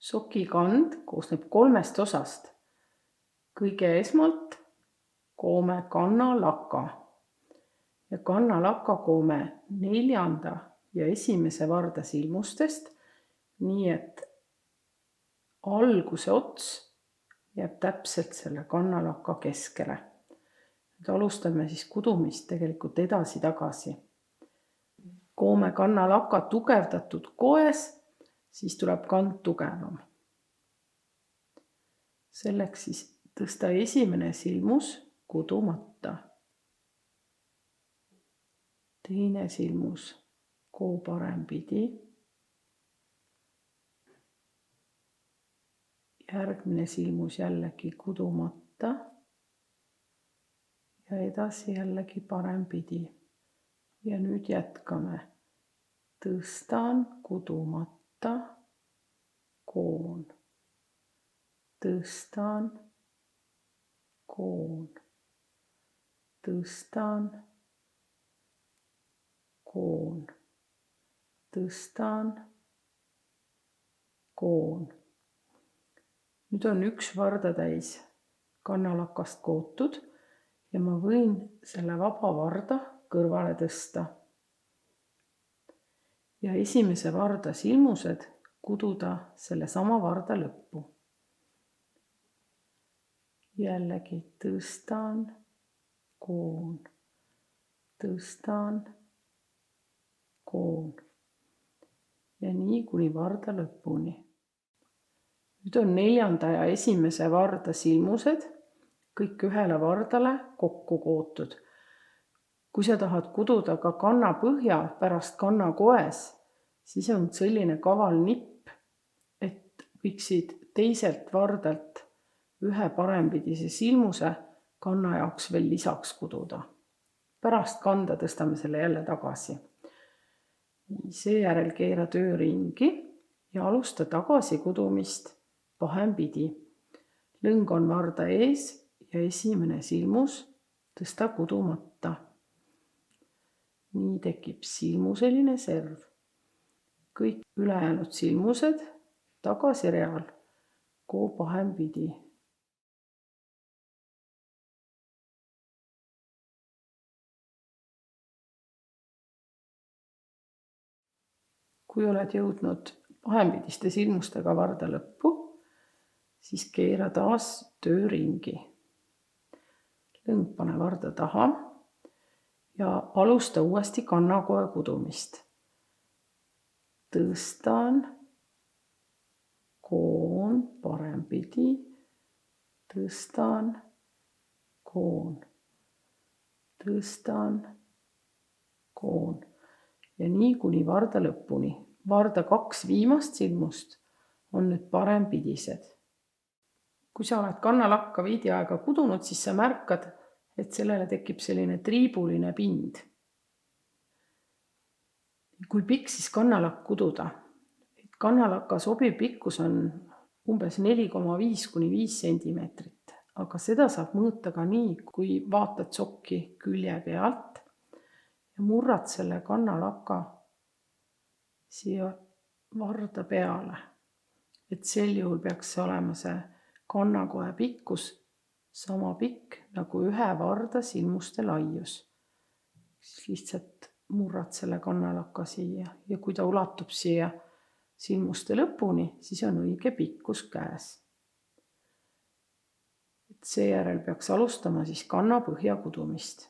Sokikand koosneb 3 osast. Kõige esmalt koome kannalaka. Ja kannalaka koome 4. ja 1. varda silmustest, nii et alguse ots jääb täpselt selle kannalaka keskele. Nüüd alustame siis kudumist tegelikult edasi-tagasi. Koome kannalaka tugevdatud koes, siis tuleb kand tugevam. Selleks siis tõsta 1. silmus kudumata. 2. silmus koo parempidi. Järgmine silmus jällegi kudumata. Ja edasi jällegi parempidi. Ja nüüd jätkame. Tõstan kudumata, koon. Tõstan, koon. Tõstan, koon. Tõstan, koon. Nüüd on 1 vardatäis kannalakast kootud ja ma võin selle vaba varda kõrvale tõsta. Ja 1. varda silmused kududa selle sama varda lõppu. Jällegi tõstan, koon. Tõstan, koon. Ja nii kuni varda lõpuni. Nüüd on 4. ja 1. varda silmused kõik ühele vardale kokku kootud. Kui sa tahad kududa ka kannapõhja pärast kannakoes, siis on selline kaval nipp, et võiksid teiselt vardalt ühe parempidise silmuse kanna jaoks veel lisaks kududa. Pärast kanda tõstame selle jälle tagasi. Seejärel keera töö ringi ja alusta tagasi kudumist pahempidi. Lõng on varda ees ja 1. silmus tõsta kudumata. Nii tekib silmuseline serv. Kõik ülejäänud silmused tagasi real koo pahempidi. Kui oled jõudnud pahempidiste silmustega varda lõppu, siis keera taas töö ringi. Lõng pane varda taha ja alusta uuesti kannakoe kudumist. Tõstan, koon, parempidi, tõstan, koon, tõstan, koon. Ja nii kuni varda lõpuni. Varda 2 viimast silmust on nüüd parempidised. Kui sa oled kannalakka veidi aega kudunud, siis sa märkad, et sellele tekib selline triibuline pind. Kui pikk siis kannalakk kududa? Kannalaka sobiv pikkus on umbes 4,5 kuni 5 sentimeetrit, aga seda saab mõõta ka nii, kui vaatad sokki külje pealt ja murrad selle kannalaka siia varda peale. Et sel juhul peaks olema see kannakoe pikkus sama pikk nagu ühe varda silmuste laius. Siis lihtsalt murrad selle kannalaka siia ja kui ta ulatub siia silmuste lõpuni, siis on õige pikkus käes. Seejärel peaks alustama siis kannapõhja kudumist.